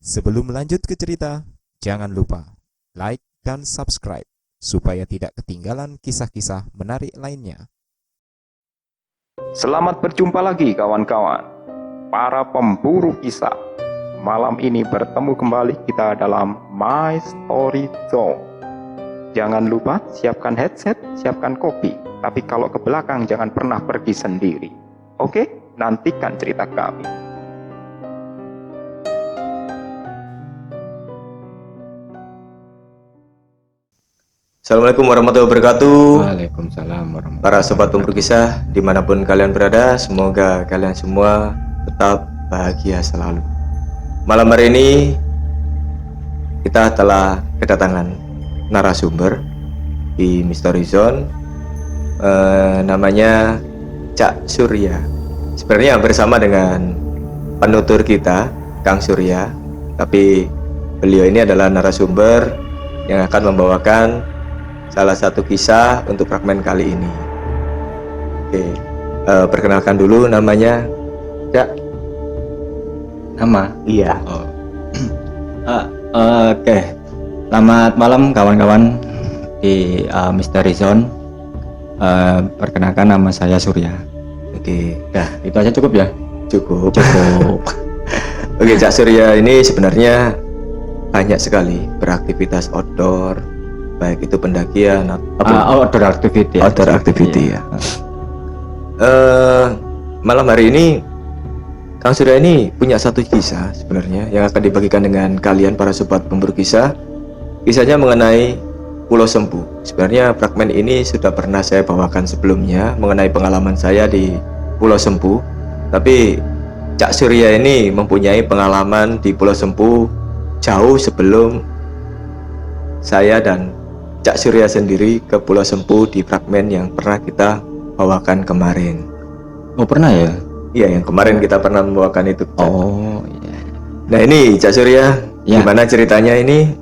Sebelum lanjut ke cerita, jangan lupa like dan subscribe supaya tidak ketinggalan kisah-kisah menarik lainnya. Selamat berjumpa lagi kawan-kawan, para pemburu kisah. Malam ini bertemu kembali kita dalam My Story Zone. Jangan lupa siapkan headset, siapkan kopi. Tapi kalau ke belakang jangan pernah pergi sendiri. Oke, nantikan cerita kami. Assalamualaikum warahmatullahi wabarakatuh. Waalaikumsalam warahmatullahi Para sobat pemburu kisah dimanapun kalian berada, semoga kalian semua tetap bahagia selalu. Malam hari ini kita telah kedatangan narasumber di Mystery Zone, namanya Cak Surya. Sebenarnya bersama dengan penutur kita Kang Surya, tapi beliau ini adalah narasumber yang akan membawakan salah satu kisah untuk fragmen kali ini. Oke, perkenalkan dulu namanya Cak. Nama? Iya. Oh. Oke. Selamat malam kawan-kawan di Mystery Zone. Perkenalkan nama saya Surya. Oke, Dah, itu aja cukup ya? cukup. Cukup. Oke, Cak Surya ini sebenarnya banyak sekali beraktivitas outdoor, baik itu pendakian atau Outdoor activity. outdoor activity ya. Malam hari ini Kang Surya ini punya satu kisah sebenarnya yang akan dibagikan dengan kalian para sobat pemburu kisah. Kisahnya mengenai Pulau Sempu. Sebenarnya fragmen ini sudah pernah saya bawakan sebelumnya mengenai pengalaman saya di Pulau Sempu. Tapi Cak Surya ini mempunyai pengalaman di Pulau Sempu jauh sebelum saya dan Cak Surya sendiri ke Pulau Sempu di fragmen yang pernah kita bawakan kemarin. Oh, pernah ya? Iya, yang kemarin kita pernah membawakan itu, Cak. Oh, iya. Nah ini Cak Surya, Ya. gimana ceritanya ini?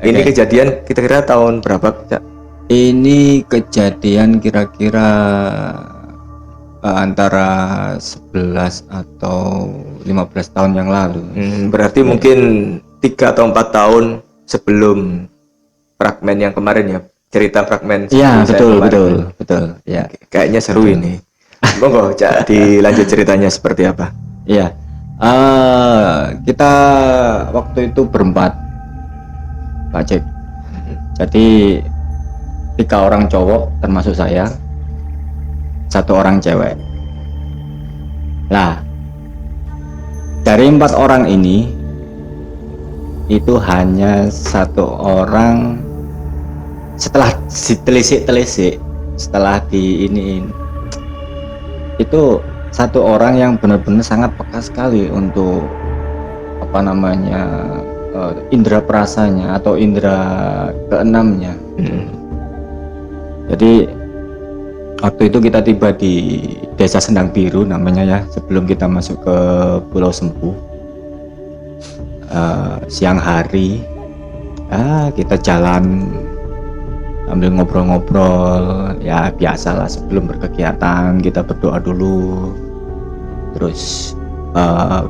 Ini Oke. kejadian kira-kira tahun berapa, Cak? Ini kejadian kira-kira antara 11 atau 15 tahun yang lalu. Berarti mungkin 3 atau 4 tahun sebelum fragmen yang kemarin ya, cerita fragmen. Iya, saya betul, kemarin. betul. Ya. Kayaknya seru ini. Monggo, Cak, dilanjut ceritanya seperti apa? Iya, kita waktu itu berempat, Pak Cek. Jadi 3 orang cowok termasuk saya, 1 orang cewek. Nah, dari 4 orang ini, itu hanya 1 orang setelah ditelisik-telisik, setelah diiniin, itu 1 orang yang benar-benar sangat peka sekali untuk indera perasanya atau indera keenamnya. Jadi waktu itu kita tiba di Desa Sendang Biru namanya ya, sebelum kita masuk ke Pulau Sempu. Siang hari kita jalan sambil ngobrol-ngobrol ya, biasalah sebelum berkegiatan kita berdoa dulu, terus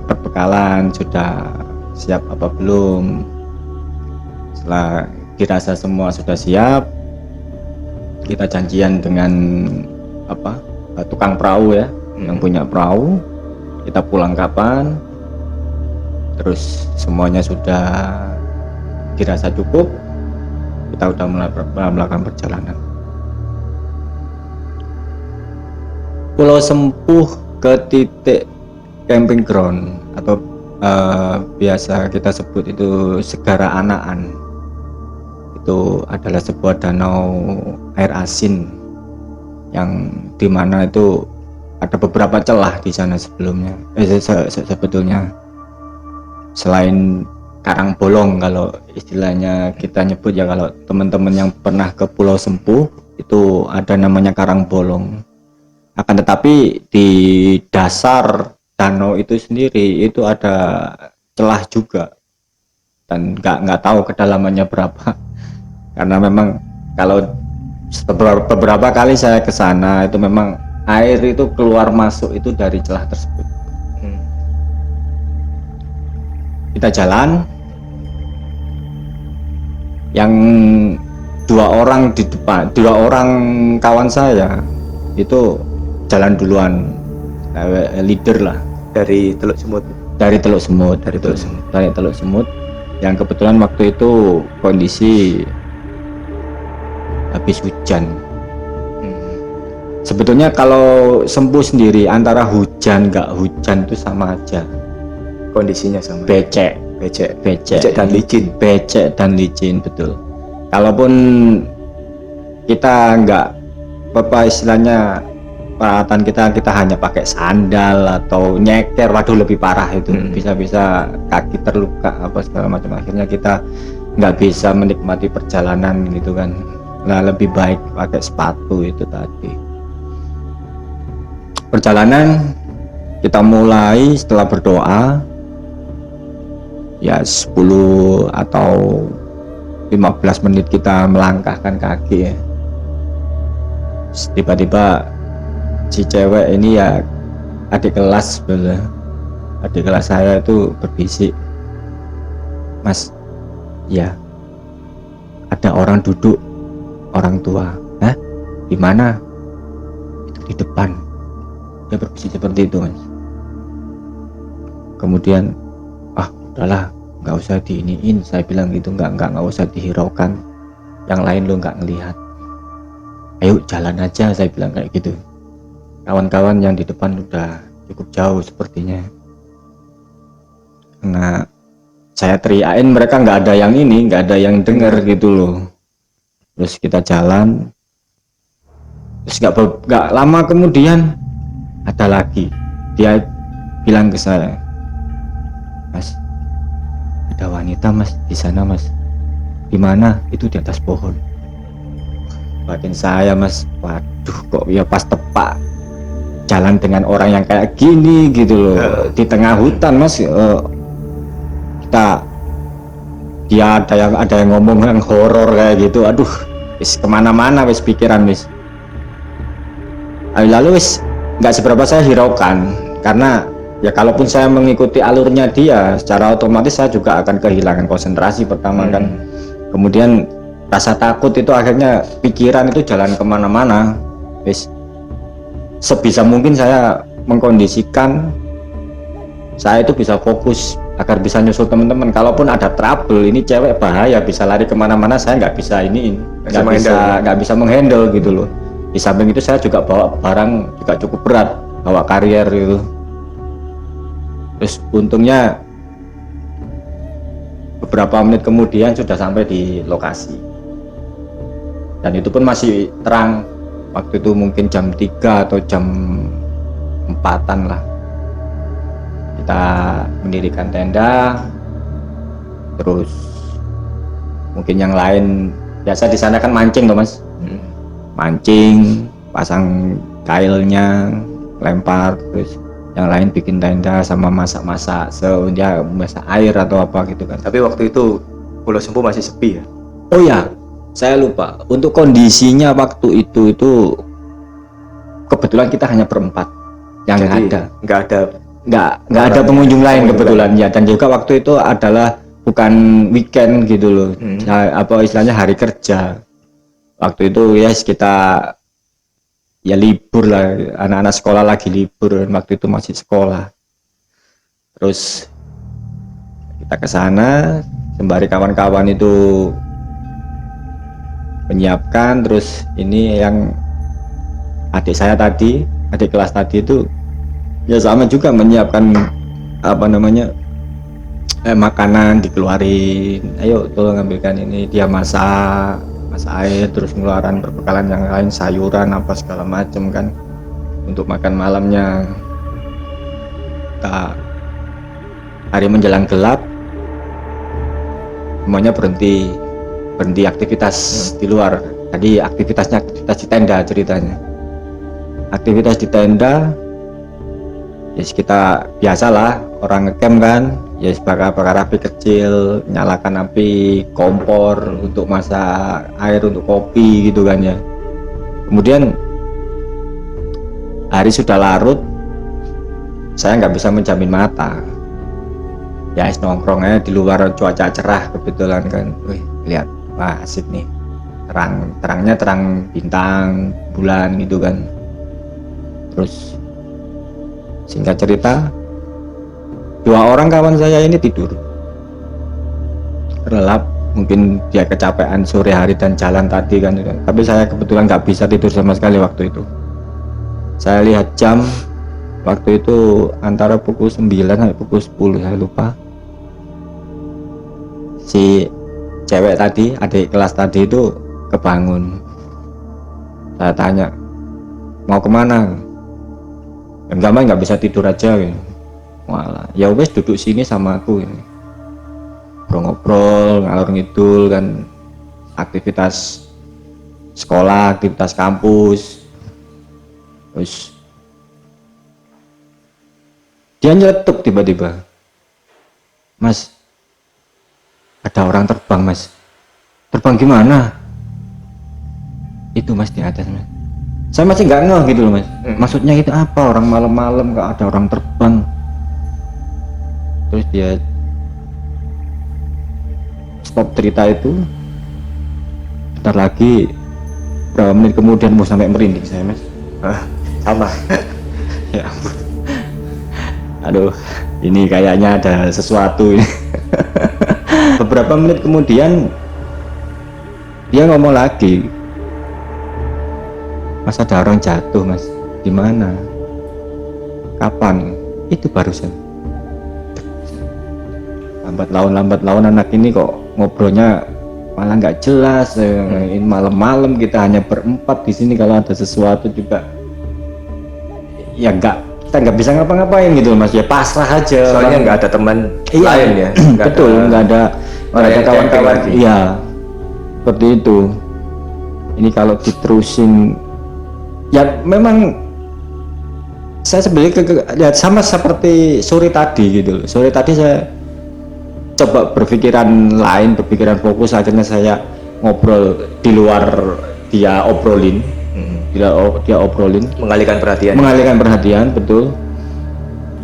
perbekalan sudah siap apa belum. Setelah dirasa semua sudah siap, kita janjian dengan tukang perahu ya, yang punya perahu, kita pulang kapan, terus semuanya sudah dirasa cukup, kita udah melakukan perjalanan. Pulau Sempuh ke titik camping ground atau biasa kita sebut itu Segara Anaan. Itu adalah sebuah danau air asin yang dimana itu ada beberapa celah di sana sebelumnya. Sebetulnya selain karang bolong kalau istilahnya kita nyebut ya, kalau teman-teman yang pernah ke Pulau Sempu itu ada namanya karang bolong. Akan tetapi di dasar danau itu sendiri itu ada celah juga, dan nggak tahu kedalamannya berapa, karena memang kalau beberapa kali saya ke sana itu memang air itu keluar masuk itu dari celah tersebut. kita jalan, yang 2 orang di depan, 2 orang kawan saya itu jalan duluan, leader lah, Dari Teluk Semut. dari Teluk Semut, yang kebetulan waktu itu kondisi habis hujan. Sebetulnya kalau Sempu sendiri antara hujan nggak hujan itu sama aja, Kondisinya sama. becek Dan licin. becek dan licin, betul. Kalaupun kita nggak apa istilahnya peralatan kita hanya pakai sandal atau nyeker, waduh lebih parah itu. Bisa-bisa kaki terluka apa segala macam, akhirnya kita nggak bisa menikmati perjalanan gitu kan. Nah, lebih baik pakai sepatu itu tadi. Perjalanan kita mulai setelah berdoa ya 10 atau 15 menit kita melangkahkan kaki ya. Tiba-tiba si cewek ini ya adik kelas saya itu berbisik, "Mas, ya ada orang duduk, orang tua." "Hah? Di mana?" "Itu di depan." Dia berbisik seperti itu, Mas. Kemudian, udahlah, nggak usah diiniin, saya bilang gitu, nggak usah dihiraukan, yang lain lo nggak ngelihat, ayo jalan aja, saya bilang kayak gitu. Kawan-kawan yang di depan udah cukup jauh sepertinya. Nah, saya teriakin, mereka nggak ada yang denger gitu loh. Terus kita jalan, terus nggak lama kemudian ada lagi, dia bilang ke saya, "Mas, ada wanita Mas di sana Mas." "Di mana?" "Itu di atas pohon." Batin saya, Mas, waduh kok ya pas tepak jalan dengan orang yang kayak gini gitu loh, di tengah hutan, Mas. Dia ada yang ngomong yang horor kayak gitu, aduh wis kemana-mana wis pikiran wis. Lalu wis nggak seberapa saya hiraukan, karena ya kalaupun saya mengikuti alurnya dia, secara otomatis saya juga akan kehilangan konsentrasi pertama kan. Kemudian rasa takut itu akhirnya pikiran itu jalan kemana-mana. Wis sebisa mungkin saya mengkondisikan saya itu bisa fokus agar bisa nyusul teman-teman. Kalaupun ada trouble, ini cewek bahaya, bisa lari kemana-mana, saya nggak bisa nggak bisa menghandle gitu loh. Di samping itu saya juga bawa barang juga cukup berat, bawa karier gitu. Terus untungnya beberapa menit kemudian sudah sampai di lokasi, dan itu pun masih terang. Waktu itu mungkin jam 3 atau jam 4-an lah. Kita mendirikan tenda, terus mungkin yang lain biasa di sana kan mancing loh, Mas. Mancing, pasang kailnya, lempar, terus yang lain bikin tenda sama masak-masak, masak air atau apa gitu kan. Tapi waktu itu Pulau Sempu masih sepi ya? Oh ya, saya lupa. Untuk kondisinya waktu itu kebetulan kita hanya berempat yang Jadi, ada. Nggak ada pengunjung lain kebetulan ya. Dan juga waktu itu adalah bukan weekend gitu loh. Apa istilahnya hari kerja. Waktu itu ya kita ya libur lah, anak-anak sekolah lagi libur, waktu itu masih sekolah. Terus kita ke sana sembari kawan-kawan itu menyiapkan. Terus ini yang adik saya tadi, adik kelas tadi itu ya sama juga menyiapkan apa namanya makanan, dikeluarin, ayo tolong ambilkan ini, dia masak air, terus ngeluaran perbekalan yang lain, sayuran apa segala macam kan untuk makan malamnya. Hari menjelang gelap, semuanya berhenti aktivitas di luar. Tadi aktivitas di tenda ceritanya. Aktivitas di tenda ya kita biasalah orang ngecamp kan, ya bakar api kecil, nyalakan api kompor untuk masak air untuk kopi gitu kan ya. Kemudian hari sudah larut, saya nggak bisa menjamin mata. ya nongkrong aja di luar, cuaca cerah kebetulan kan. Wih, lihat, wah asik nih, terangnya terang bintang, bulan gitu kan. Terus singkat cerita, 2 orang kawan saya ini tidur relap, mungkin dia kecapean sore hari dan jalan tadi kan. Tapi saya kebetulan nggak bisa tidur sama sekali waktu itu. Saya lihat jam, waktu itu antara pukul 9 sampai pukul 10, saya lupa. Si cewek tadi, adik kelas tadi itu kebangun. Saya tanya, mau kemana? Enggak, nggak bisa tidur aja gitu. Walah, ya wes duduk sini sama aku ini. Ngobrol ngalor ngidul kan, aktivitas sekolah, aktivitas kampus. Terus dia nyeletuk tiba-tiba, Mas, ada orang terbang Mas. Terbang gimana? Itu Mas, di atas Mas. Saya masih nggak ngeh gitu loh Mas. Maksudnya itu apa, orang malam-malam nggak ada orang terbang? Terus dia stop cerita itu. Bentar lagi, berapa menit kemudian mau sampai merinding saya Mas. Sama. Ya ampun. Aduh, ini kayaknya ada sesuatu ini. Beberapa menit kemudian dia ngomong lagi, Mas, ada orang jatuh Mas. Di mana? Kapan? Itu barusan. Lambat laun anak ini kok ngobrolnya malah nggak jelas. Ini malam-malam kita hanya berempat di sini, kalau ada sesuatu juga ya kita nggak bisa ngapa-ngapain gitu Mas, ya pasrah aja. Soalnya nggak ada teman lain ya. Betul, nggak ada kawan-kawan. Iya, seperti itu. Ini kalau diterusin, ya memang saya sebenarnya ya sama seperti sore tadi gitu. Sore tadi saya coba berpikiran lain, berpikiran fokus, akhirnya saya ngobrol di luar dia obrolin. Dia obrolin, mengalihkan perhatian, betul.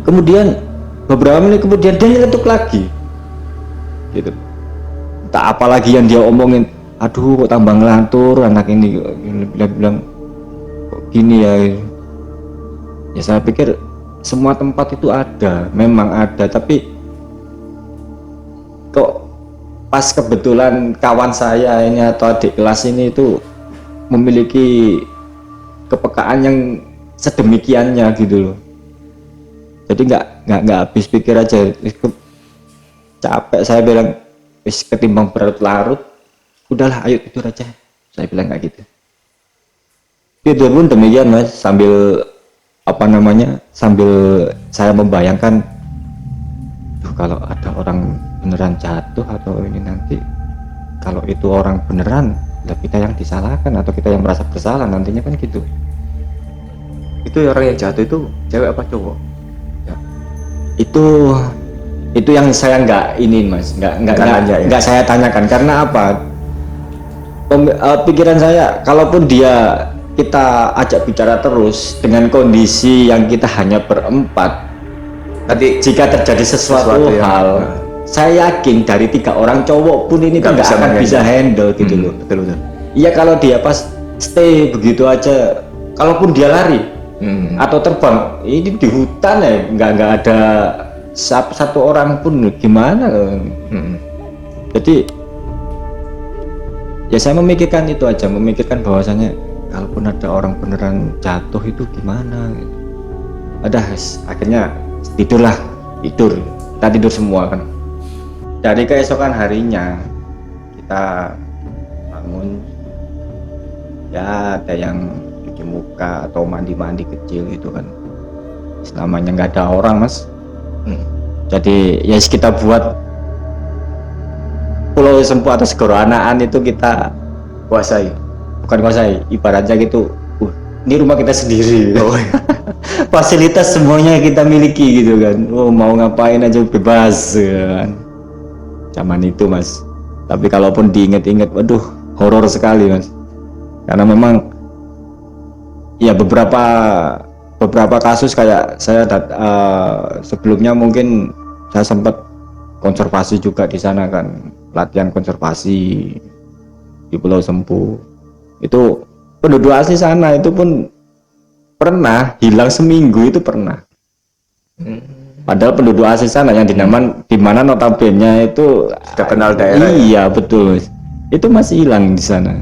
Kemudian beberapa menit kemudian dia nyeletuk lagi gitu, tak apa lagi yang dia omongin. Aduh, kok tambah ngelantur anak ini, bilang kok gini ya. Ya saya pikir semua tempat itu ada, memang ada, tapi kok pas kebetulan kawan saya ini atau adik kelas ini itu memiliki kepekaan yang sedemikiannya gitu loh. Jadi nggak habis pikir aja, capek. Saya bilang, wis ketimbang berlarut-larut, udahlah ayo tidur aja. Saya bilang kayak gitu. Tidur pun demikian Mas, sambil sambil saya membayangkan, kalau ada orang beneran jatuh atau ini nanti, kalau itu orang beneran, kita yang disalahkan atau kita yang merasa bersalah nantinya kan gitu. Itu orang yang jatuh itu cewek apa cowok? Ya. Itu yang saya nggak Mas, nggak saya tanyakan. Karena apa? Pikiran saya, kalaupun kita ajak bicara terus dengan kondisi yang kita hanya berempat, nanti jika terjadi sesuatu hal, saya yakin dari 3 orang cowok pun ini nggak akan bisa handle gitu loh. Betul. Iya, kalau dia pas stay begitu aja, kalaupun dia lari atau terbang, ini di hutan ya, nggak ada satu orang pun, gimana? Jadi ya saya memikirkan itu aja, memikirkan bahwasanya kalaupun ada orang beneran jatuh itu gimana? Akhirnya tidur. Kita tidur semua kan. Dari keesokan harinya kita bangun, ya ada yang cuci muka atau mandi kecil gitu kan. Selamanya nggak ada orang Mas. Jadi ya kita buat Pulau Sempu atau Segoro Anaan itu kita kuasai. Bukan kuasai, ibaratnya gitu. Ini rumah kita sendiri. Fasilitas semuanya kita miliki gitu kan. Mau ngapain aja bebas kan. Zaman itu Mas. Tapi kalaupun diingat-ingat, waduh, horor sekali Mas. Karena memang ya beberapa kasus kayak saya sebelumnya mungkin saya sempat konservasi juga di sana kan, latihan konservasi di Pulau Sempu. Itu penduduk asli sana itu pun pernah hilang seminggu, itu pernah. Padahal penduduk asli sana yang di mana notabene itu Sudah kenal daerah. iya betul, itu masih hilang di sana.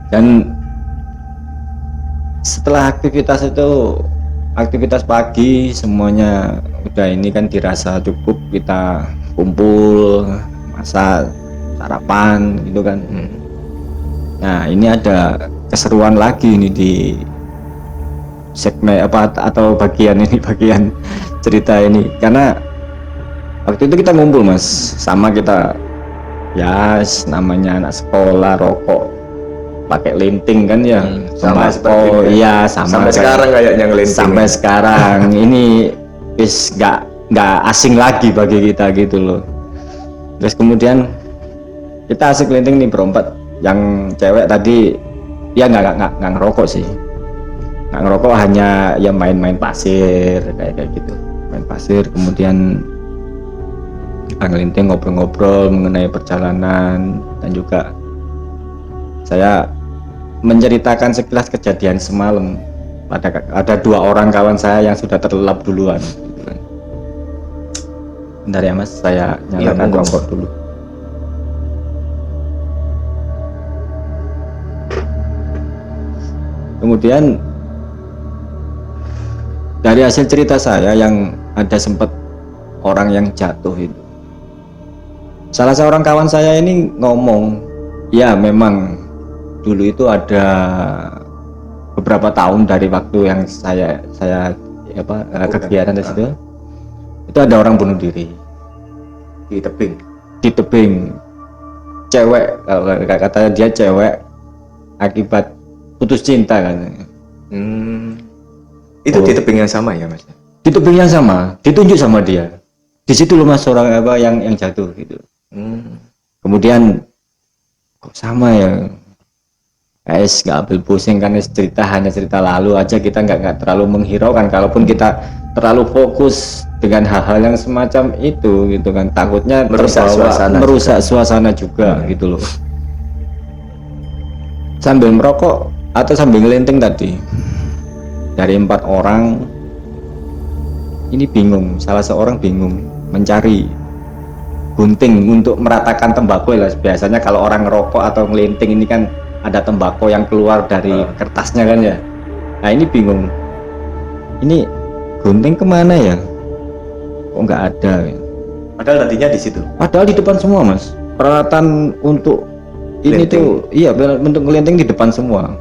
Dan setelah aktivitas pagi semuanya udah ini kan dirasa cukup, kita kumpul masak sarapan gitu kan. Nah ini ada keseruan lagi ini di segmen atau bagian cerita ini, karena waktu itu kita ngumpul Mas, sama kita ya namanya anak sekolah, rokok pakai linting kan ya, sama seperti tembakau, itu. iya sama Sampai sekarang kayaknya ngelinting. sampai sekarang ini wis nggak asing lagi bagi kita gitu loh. Terus kemudian kita asik linting nih berempat, yang cewek tadi ya nggak ngerokok sih, nggak ngerokok, hanya ya main-main pasir kayak gitu, main pasir. Kemudian kita ngelinting, ngobrol-ngobrol mengenai perjalanan, dan juga saya menceritakan sekilas kejadian semalam. Ada 2 orang kawan saya yang sudah terlelap duluan gitu kan. Bentar ya Mas, saya nyalakan rokok dulu. Kemudian dari hasil cerita saya yang ada sempat orang yang jatuh itu, salah seorang kawan saya ini ngomong, ya memang dulu itu ada beberapa tahun dari waktu yang saya kegiatan di situ, itu ada orang bunuh diri Di tebing cewek, katanya dia cewek akibat putus cinta katanya. Itu di tebing yang sama ya Mas? Di tebing yang sama, ditunjuk sama dia. Di situ loh Mas orang yang jatuh gitu. Kemudian kok sama ya? Nggak ambil pusing kan, hanya cerita lalu aja, kita nggak terlalu menghiraukan. Kalaupun kita terlalu fokus dengan hal-hal yang semacam itu gitu kan, takutnya merusak suasana juga gitu loh. Sambil merokok atau sambil ngelinting tadi, dari 4 orang ini bingung, salah seorang bingung mencari gunting untuk meratakan tembakau lah. Biasanya kalau orang ngerokok atau ngelinting ini kan ada tembakau yang keluar dari kertasnya kan ya. Nah ini bingung, ini gunting kemana ya, kok nggak ada ya? Padahal tadinya di situ. Padahal di depan semua Mas, peralatan untuk ini Linting. tuh, iya bentuk ngelinting di depan semua.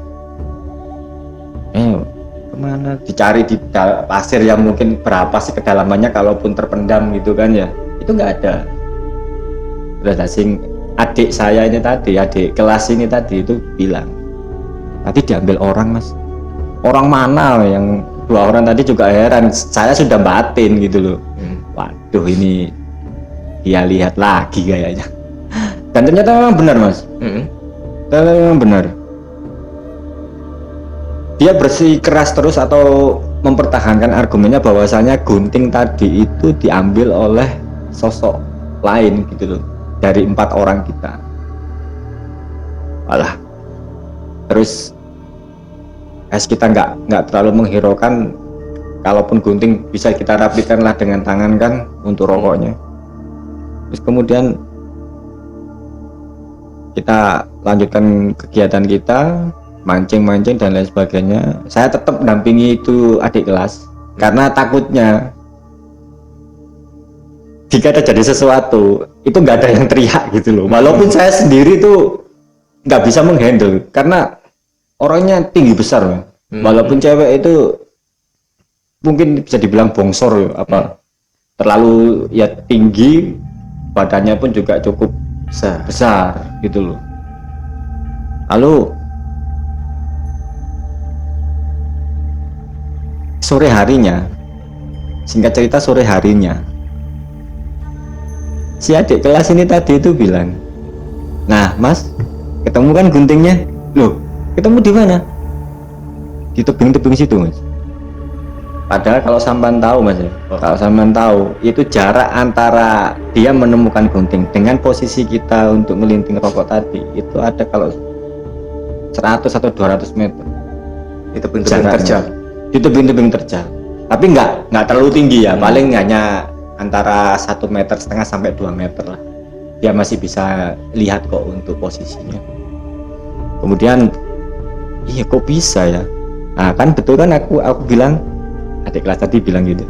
Kemana? Dicari di pasir yang mungkin berapa sih kedalamannya, kalaupun terpendam gitu kan ya, itu nggak ada. Terus asing adik saya ini tadi, adik kelas ini tadi itu bilang, tadi diambil orang Mas. Orang mana? Yang 2 orang tadi juga heran, saya sudah batin gitu loh. Waduh ini dia lihat lagi kayaknya. Dan ternyata memang benar Mas. Ternyata memang benar. Dia bersikeras terus atau mempertahankan argumennya bahwasanya gunting tadi itu diambil oleh sosok lain gitu loh, dari 4 orang kita. Alah, terus kita nggak terlalu menghiraukan, kalaupun gunting bisa kita rapikan lah dengan tangan kan untuk rokoknya. Terus kemudian kita lanjutkan kegiatan kita, mancing dan lain sebagainya. Saya tetap mendampingi itu adik kelas karena takutnya jika terjadi sesuatu itu nggak ada yang teriak gitu loh. Walaupun saya sendiri tuh nggak bisa menghandle karena orangnya tinggi besar. Walaupun cewek itu mungkin bisa dibilang bongsor terlalu ya tinggi, badannya pun juga cukup besar gitu loh. Lalu sore harinya, singkat cerita sore harinya, si adik kelas ini tadi itu bilang, nah Mas, ketemu kan guntingnya? Loh, ketemu di mana? Di tebing-tebing situ Mas. Padahal kalau sampean tahu Mas, kalau sampean tahu itu jarak antara dia menemukan gunting dengan posisi kita untuk ngelinting rokok tadi itu ada kalau 100 atau 200 meter. Itu tebing terjal. Itu tebing terjal. Tapi nggak terlalu tinggi ya, paling hanya antara 1,5 meter sampai 2 meter lah. Dia masih bisa lihat kok untuk posisinya. Kemudian, iya kok bisa ya? Nah kan betul kan aku bilang, adik kelas tadi bilang gitu.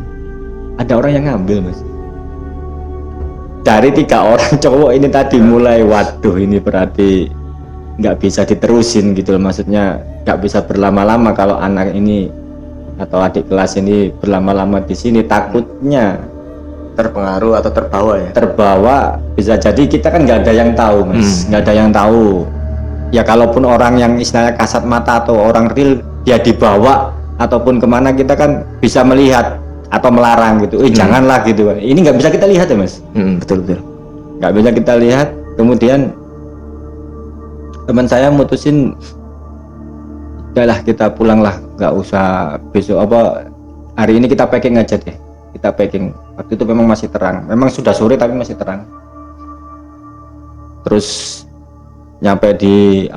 Ada orang yang ngambil Mas. Dari 3 orang cowok ini tadi mulai, waduh ini berarti nggak bisa diterusin gitu loh. Maksudnya nggak bisa berlama-lama kalau anak ini atau adik kelas ini berlama-lama di sini, takutnya Terpengaruh atau terbawa ya. terbawa. Bisa jadi kita kan nggak ada yang tahu Mas, nggak ada yang tahu ya. Kalaupun orang yang istilahnya kasat mata atau orang real dia dibawa ataupun kemana, kita kan bisa melihat atau melarang gitu, janganlah gitu kan. Ini nggak bisa kita lihat ya Mas. Betul Nggak bisa kita lihat. Kemudian teman saya mutusin, udahlah kita pulanglah, nggak usah besok hari ini kita packing aja deh. Kita packing. Waktu itu memang masih terang, memang sudah sore tapi masih terang. Terus nyampe di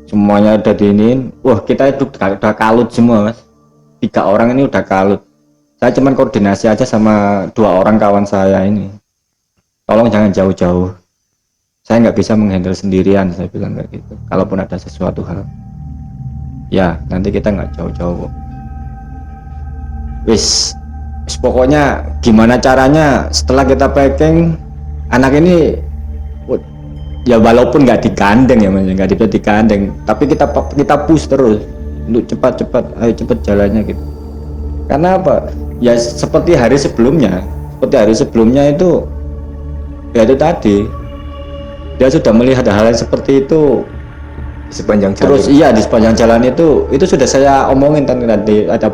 semuanya udah diinin. Wah kita itu udah kalut semua Mas. 3 orang ini udah kalut. Saya cuman koordinasi aja sama 2 orang kawan saya ini. Tolong jangan jauh-jauh. Saya nggak bisa menghandle sendirian, saya bilang kayak gitu. Kalaupun ada sesuatu hal, ya nanti kita nggak jauh-jauh. Wis pokoknya gimana caranya setelah kita packing, anak ini ya walaupun nggak digandeng ya Mas, nggak bisa digandeng, tapi kita push terus untuk cepat ayo cepet jalannya gitu. Karena apa ya, seperti hari sebelumnya itu ya itu tadi dia sudah melihat hal yang seperti itu sepanjang jalan. Terus iya di sepanjang jalan itu sudah saya omongin tadi ada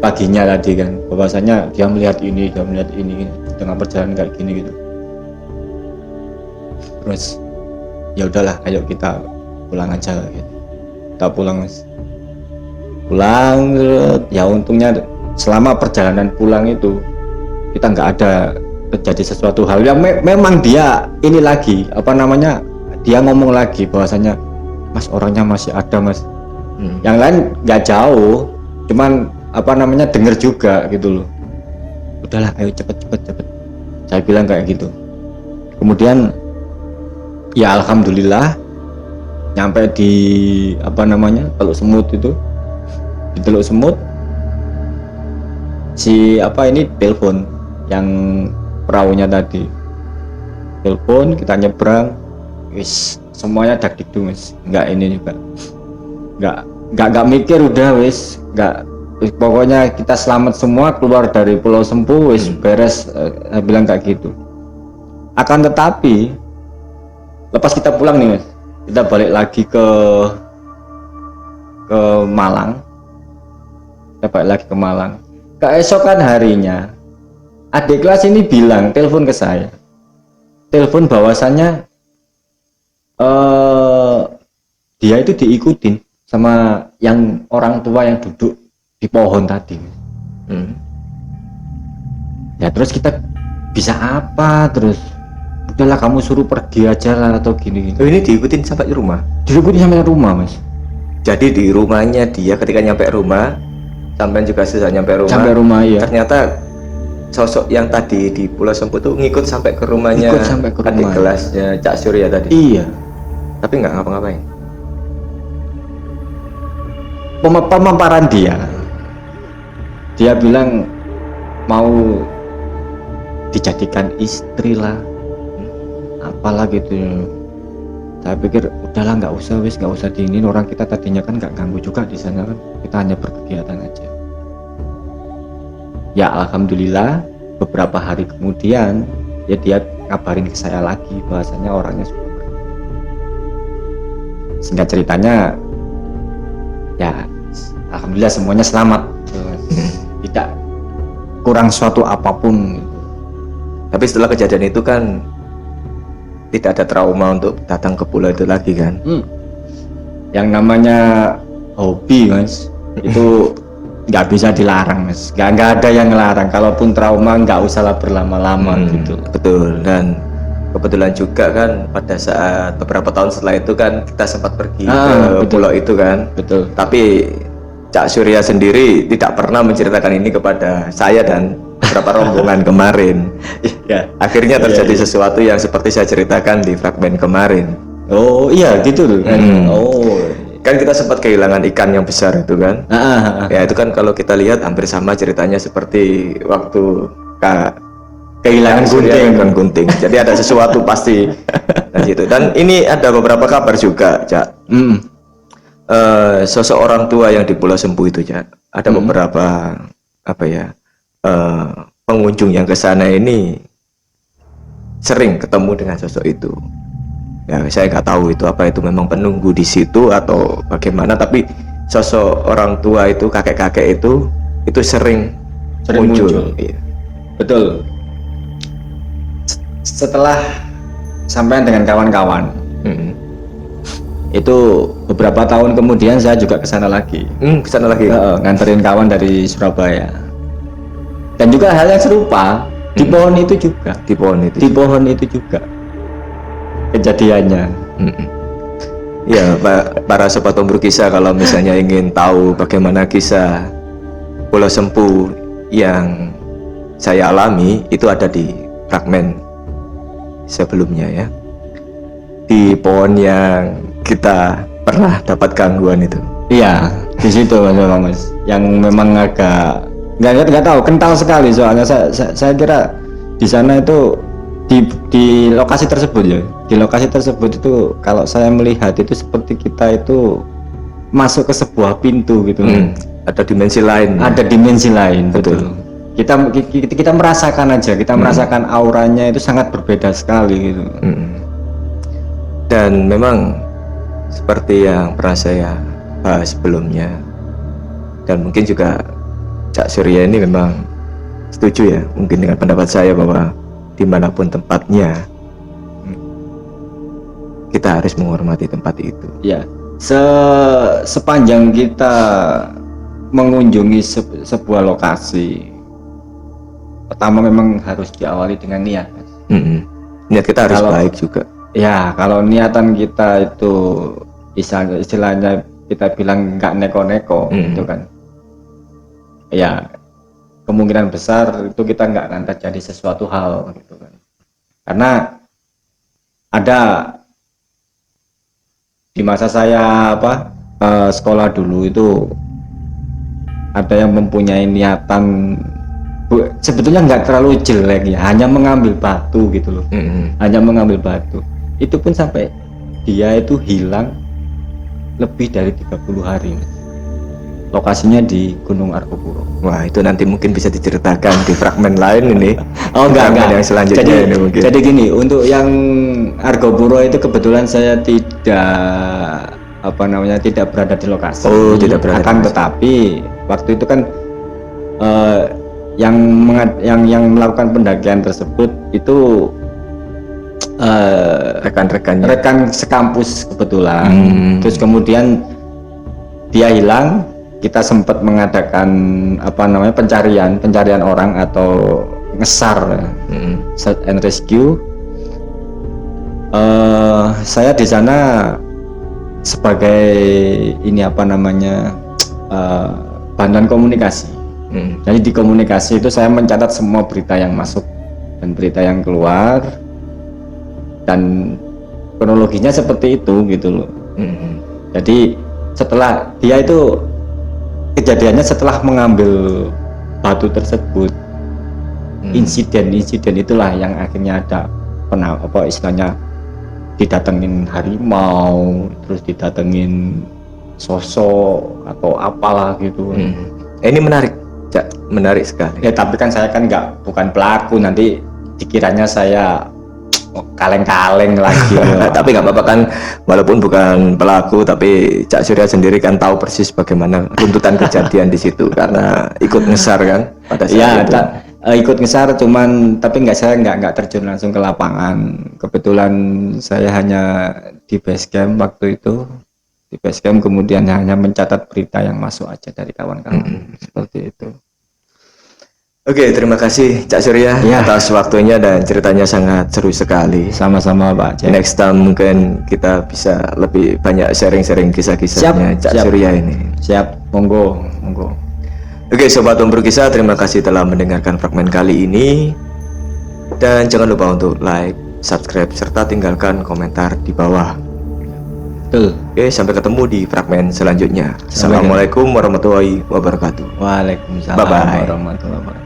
paginya tadi kan, bahwasanya dia melihat ini dengan perjalanan kayak gini gitu. Terus ya udahlah, ayo kita pulang aja gitu. Kita pulang Mas. Pulang ya, untungnya selama perjalanan pulang itu kita nggak ada terjadi sesuatu hal yang memang dia ini lagi dia ngomong lagi bahwasanya Mas orangnya masih ada Mas. Yang lain nggak jauh, cuman denger juga gitu loh. Udahlah ayo cepet, saya bilang kayak gitu. Kemudian ya alhamdulillah nyampe di Teluk Semut itu. Di Teluk Semut si telepon yang perahunya tadi, telepon, kita nyebrang, wis semuanya dak-dikduk Mas. Nggak mikir, udah wis pokoknya kita selamat semua, keluar dari Pulau Sempu wis beres. Saya bilang kayak gitu. Akan tetapi lepas kita pulang nih Mas, kita balik lagi ke Malang. Keesokan harinya adik kelas ini telepon ke saya, bahwasannya dia itu diikutin sama yang orang tua yang duduk di pohon tadi. Ya terus kita bisa apa, terus udahlah kamu suruh pergi aja lah atau gini. Ini diikutin sampai rumah? Diikutin sampai rumah Mas. Jadi di rumahnya dia, ketika nyampe rumah, sampai juga susah nyampe rumah, iya. Ternyata sosok yang tadi di Pulau Sempu tuh ngikut sampai ke rumahnya adik kelasnya Cak Surya tadi. Iya. Tapi nggak ngapa-ngapain. Pemaparan dia bilang mau dijadikan istri lah, apalah gitu. Saya pikir udahlah nggak usah diinin, orang kita tadinya kan nggak ganggu juga di sana kan, kita hanya berkegiatan aja. Ya alhamdulillah beberapa hari kemudian ya dia ngabarin ke saya lagi bahwasanya orangnya sudah pergi. Singkat ceritanya ya alhamdulillah semuanya selamat, tidak kurang suatu apapun. Tapi setelah kejadian itu kan tidak ada trauma untuk datang ke pulau itu lagi kan? Yang namanya hobi Mas, itu nggak bisa dilarang mas, nggak ada yang ngelarang. Kalaupun trauma nggak usahlah berlama-lama gitu. Betul. Dan kebetulan juga kan pada saat beberapa tahun setelah itu kan kita sempat pergi ke betul. pulau itu kan. Betul. Tapi Cak Surya sendiri tidak pernah menceritakan ini kepada saya dan beberapa rombongan kemarin. Ya. Akhirnya terjadi sesuatu yang seperti saya ceritakan di fragmen kemarin. Oh iya gitu loh kan. Oh. Kan kita sempat kehilangan ikan yang besar itu kan. Ya itu kan kalau kita lihat hampir sama ceritanya seperti waktu Kehilangan gunting. Jadi ada sesuatu pasti di situ. Dan ini ada beberapa kabar juga, Cak. Sosok orang tua yang di Pulau Sempu itu, Cak. Ada beberapa pengunjung yang ke sana ini sering ketemu dengan sosok itu. Ya saya nggak tahu itu apa itu memang penunggu di situ atau bagaimana, tapi sosok orang tua itu, kakek-kakek itu sering muncul. Iya. Betul. Setelah sampai dengan kawan-kawan, itu beberapa tahun kemudian saya juga ke sana lagi. Nganterin kawan dari Surabaya. Dan juga hal yang serupa di pohon itu juga. Di pohon itu juga kejadiannya. Ya, para sobat pemburu kisah, kalau misalnya ingin tahu bagaimana kisah Pulau Sempu yang saya alami, itu ada di fragmen sebelumnya ya, di pohon yang kita pernah dapat gangguan itu. Iya, di situ mas, yang memang agak nggak tahu, kental sekali soalnya. Saya kira di sana itu di lokasi tersebut ya, di lokasi tersebut itu kalau saya melihat itu seperti kita itu masuk ke sebuah pintu gitu. Ada dimensi lain. Ada dimensi lain, betul. Kita merasakan aja, kita merasakan auranya itu sangat berbeda sekali gitu. Dan memang seperti yang pernah saya bahas sebelumnya, dan mungkin juga Cak Surya ini memang setuju ya mungkin dengan pendapat saya bahwa dimanapun tempatnya kita harus menghormati tempat itu. Ya, sepanjang kita mengunjungi sebuah lokasi, pertama memang harus diawali dengan niat. Niat kita harus baik juga. Ya, kalau niatan kita itu istilahnya kita bilang nggak neko-neko gitu kan, ya kemungkinan besar itu kita nggak akan terjadi sesuatu hal gitu kan. Karena ada di masa saya sekolah dulu itu ada yang mempunyai niatan sebetulnya nggak terlalu jelek ya, hanya mengambil batu gitu loh. Hanya mengambil batu, itu pun sampai dia itu hilang lebih dari 30 hari. Lokasinya di Gunung Argopuro. Wah, itu nanti mungkin bisa diceritakan di fragmen lain ini. Oh enggak yang selanjutnya ini mungkin. Jadi gini, untuk yang Argopuro itu kebetulan saya tidak tidak berada di lokasi. Oh, tidak berada. Tetapi waktu itu kan yang melakukan pendakian tersebut itu rekan sekampus kebetulan. Terus kemudian dia hilang, kita sempat mengadakan pencarian orang atau ngesar, search and rescue. Saya di sana sebagai badan komunikasi. Jadi di komunikasi itu saya mencatat semua berita yang masuk dan berita yang keluar, dan kronologinya seperti itu gitu loh. Jadi setelah dia itu kejadiannya setelah mengambil batu tersebut, insiden itulah yang akhirnya ada istilahnya didatengin harimau, terus didatengin sosok atau apalah gitu. Ini menarik sekali. Ya tapi kan saya kan bukan pelaku, nanti dikiranya saya kaleng-kaleng lagi. Tapi nggak apa-apa kan, walaupun bukan pelaku, tapi Cak Surya sendiri kan tahu persis bagaimana runtutan kejadian di situ karena ikut ngesar kan pada saat itu. Ikut ngesar, tapi saya nggak terjun langsung ke lapangan. Kebetulan saya hanya di base camp waktu itu, di base camp, kemudian hanya mencatat berita yang masuk aja dari kawan-kawan. Seperti itu. Oke, terima kasih Cak Surya Ya. atas waktunya dan ceritanya sangat seru sekali. Sama-sama Pak Jack. Next time mungkin kita bisa lebih banyak sharing-sharing kisah-kisahnya Siap, Cak siap. Surya ini. Siap, monggo. Oke, Sobat Pemburu Kisah, terima kasih telah mendengarkan fragmen kali ini. Dan jangan lupa untuk like, subscribe, serta tinggalkan komentar di bawah. Betul. Oke, sampai ketemu di fragmen selanjutnya. Sampai Assalamualaikum warahmatullahi wabarakatuh. Waalaikumsalam Bye-bye. warahmatullahi wabarakatuh.